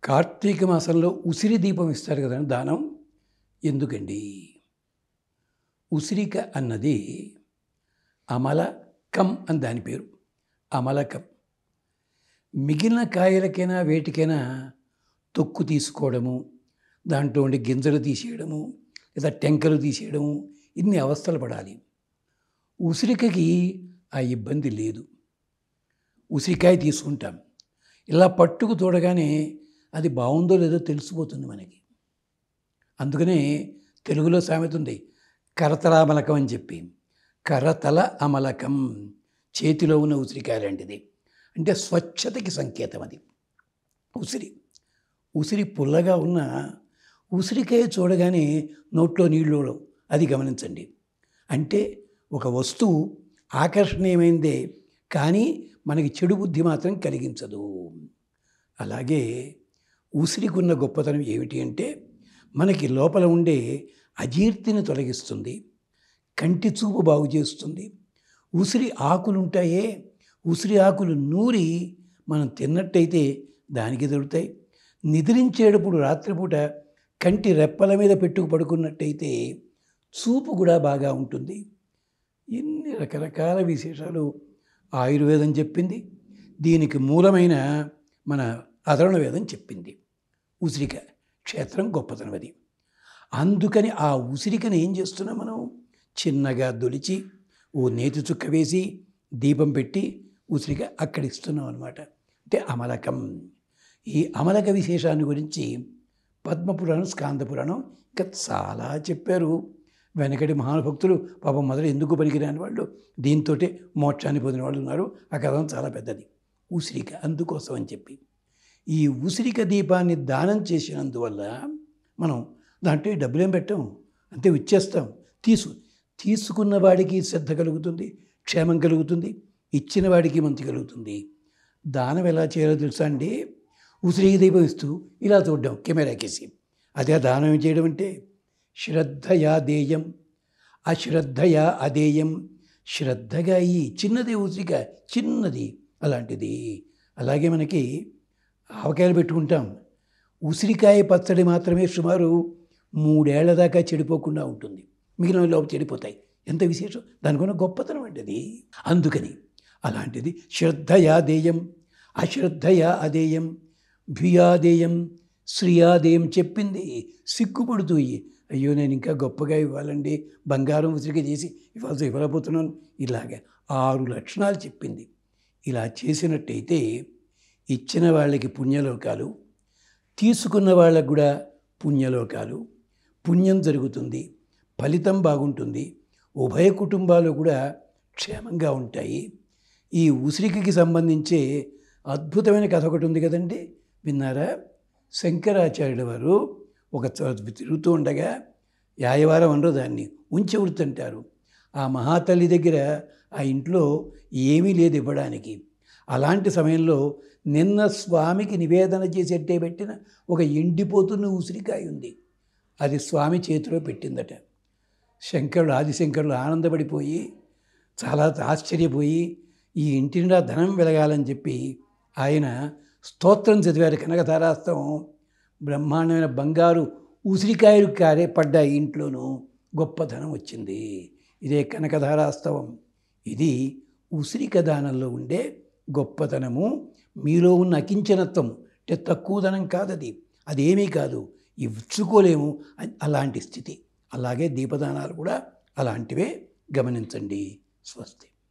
కార్తీక మాసంలో ఉసిరి దీపం ఇస్తారు కదండి దానం. ఎందుకండి? ఉసిరిక అన్నది అమలకం అని దాని పేరు. అమలకం. మిగిలిన కాయలకైనా వేటికైనా తొక్కు తీసుకోవడము, దాంట్లో ఉండి గింజలు తీసేయడము, లేదా టెంకలు తీసేయడము, ఇన్ని అవస్థలు పడాలి. ఉసిరికకి ఆ ఇబ్బంది లేదు. ఉసిరికాయ తీసుకుంటాం, ఇలా పట్టుకు చూడగానే అది బాగుందో లేదో తెలిసిపోతుంది మనకి. అందుకనే తెలుగులో సామెత ఉంది, కరతల అమలకం అని చెప్పి. కరతల అమలకం, చేతిలో ఉన్న ఉసిరికాయ లాంటిది. అంటే స్వచ్ఛతకి సంకేతం అది ఉసిరి. ఉసిరి పుల్లగా ఉన్న ఉసిరికాయ చూడగానే నోట్లో నీళ్ళు, అది గమనించండి. అంటే ఒక వస్తువు ఆకర్షణీయమైందే, కానీ మనకి చెడు బుద్ధి మాత్రం కలిగించదు. అలాగే ఉసిరికున్న గొప్పతనం ఏమిటి అంటే, మనకి లోపల ఉండే అజీర్తిని తొలగిస్తుంది, కంటి చూపు బాగు చేస్తుంది. ఉసిరి ఆకులు ఉంటాయే, ఉసిరి ఆకులు నూరి మనం తిన్నట్టయితే దానికి దొరుకుతాయి. నిద్రించేటప్పుడు రాత్రిపూట కంటి రెప్పల మీద పెట్టుకు పడుకున్నట్టయితే చూపు కూడా బాగా ఉంటుంది. ఇన్ని రకరకాల విశేషాలు ఆయుర్వేదం చెప్పింది. దీనికి మూలమైన మన అధర్వణ వేదం చెప్పింది. ఉసిరిక క్షేత్రం గొప్పతనం అది. అందుకని ఆ ఉసిరికని ఏం చేస్తున్నాం మనం? చిన్నగా దొలిచి ఓ నేతి చుక్క వేసి దీపం పెట్టి ఉసిరిక అక్కడ ఇస్తున్నాం అన్నమాట. అంటే అమలకం. ఈ అమలక విశేషాన్ని గురించి పద్మపురాణం, స్కాందపురాణం ఇంకా చాలా చెప్పారు. వెనకటి మహానుభక్తులు పాపం మొదలు ఎందుకు పనికిరాని వాళ్ళు దీంతో మోక్షాన్ని పొందిన వాళ్ళు ఉన్నారు. ఆ కథనం చాలా పెద్దది. ఉసిరిక అందుకోసం అని చెప్పి ఈ ఉసిరిక దీపాన్ని దానం చేసినందువల్ల మనం దాంట్లో డబ్బులేం పెట్టాం, అంతే ఇచ్చేస్తాం. తీసుకున్న వాడికి శ్రద్ధ కలుగుతుంది, క్షేమం కలుగుతుంది, ఇచ్చిన వాడికి మంచి కలుగుతుంది. దానం ఎలా చేయాలో తెలుసా అండి? ఉసిరిక దీపం ఇస్తూ ఇలా చూడ్డాం కెమెరాకేసి. అదే దానం చేయడం అంటే శ్రద్ధయా దేయం అశ్రద్ధయా అదేయం. శ్రద్ధగా ఈ చిన్నది ఉసిరిక, చిన్నది అలాంటిది. అలాగే మనకి ఆవకాయలు పెట్టుకుంటాం, ఉసిరికాయ పచ్చడి మాత్రమే సుమారు 3 ఏళ్ల దాకా చెడిపోకుండా ఉంటుంది, మిగిలిన లోపు చెడిపోతాయి. ఎంత విశేషం! దానికున్న గొప్పతనం అంటే అది. అందుకని అలాంటిది శ్రద్ధయా దేయం అశ్రద్ధయా అదేయం భియాదేయం శ్రియాదేయం చెప్పింది. సిగ్గుపడుతూ అయ్యో నేను ఇంకా గొప్పగా ఇవ్వాలండి, బంగారం ఉసిరిక చేసి ఇవ్వలేకపోతున్నాను, ఇలాగే 6 లక్షణాలు చెప్పింది. ఇలా చేసినట్టయితే ఇచ్చిన వాళ్ళకి పుణ్యలోకాలు, తీసుకున్న వాళ్ళకు కూడా పుణ్యలోకాలు, పుణ్యం జరుగుతుంది, ఫలితం బాగుంటుంది, ఉభయ కుటుంబాలు కూడా క్షేమంగా ఉంటాయి. ఈ ఉసిరికకి సంబంధించే అద్భుతమైన కథ ఒకటి ఉంది కదండి, విన్నారా? శంకరాచార్యుల వారు ఒక తిరుగుతూ ఉండగా, యాయవారం అనరు దాన్ని, ఉంచె వృత్తి అంటారు. ఆ మహాతల్లి దగ్గర ఆ ఇంట్లో ఏమీ లేదు ఇవ్వడానికి. అలాంటి సమయంలో నిన్న స్వామికి నివేదన చేసేట్టే పెట్టిన ఒక ఎండిపోతున్న ఉసిరికాయ ఉంది. అది స్వామి చేతిలో పెట్టిందట. ఆదిశంకరులు ఆనందపడిపోయి చాలా ఆశ్చర్యపోయి ఈ ఇంటి నిండా ధనం వెలగాలని చెప్పి ఆయన స్తోత్రం చదివారు. కనకధారాస్తవం బ్రహ్మాండమైన బంగారు ఉసిరికాయలు పడ్డాయి ఇంట్లోనూ, గొప్ప ధనం వచ్చింది. ఇదే కనకధారాస్తవం. ఇది ఉసిరిక దానంలో ఉండే గొప్పతనము. మీలో ఉన్న అకించనత్వం, అంటే తక్కువ ధనం కాదది, అదేమీ కాదు, ఇచ్చుకోలేము అలాంటి స్థితి. అలాగే దీపదానాలు కూడా అలాంటివే, గమనించండి. స్వస్తి.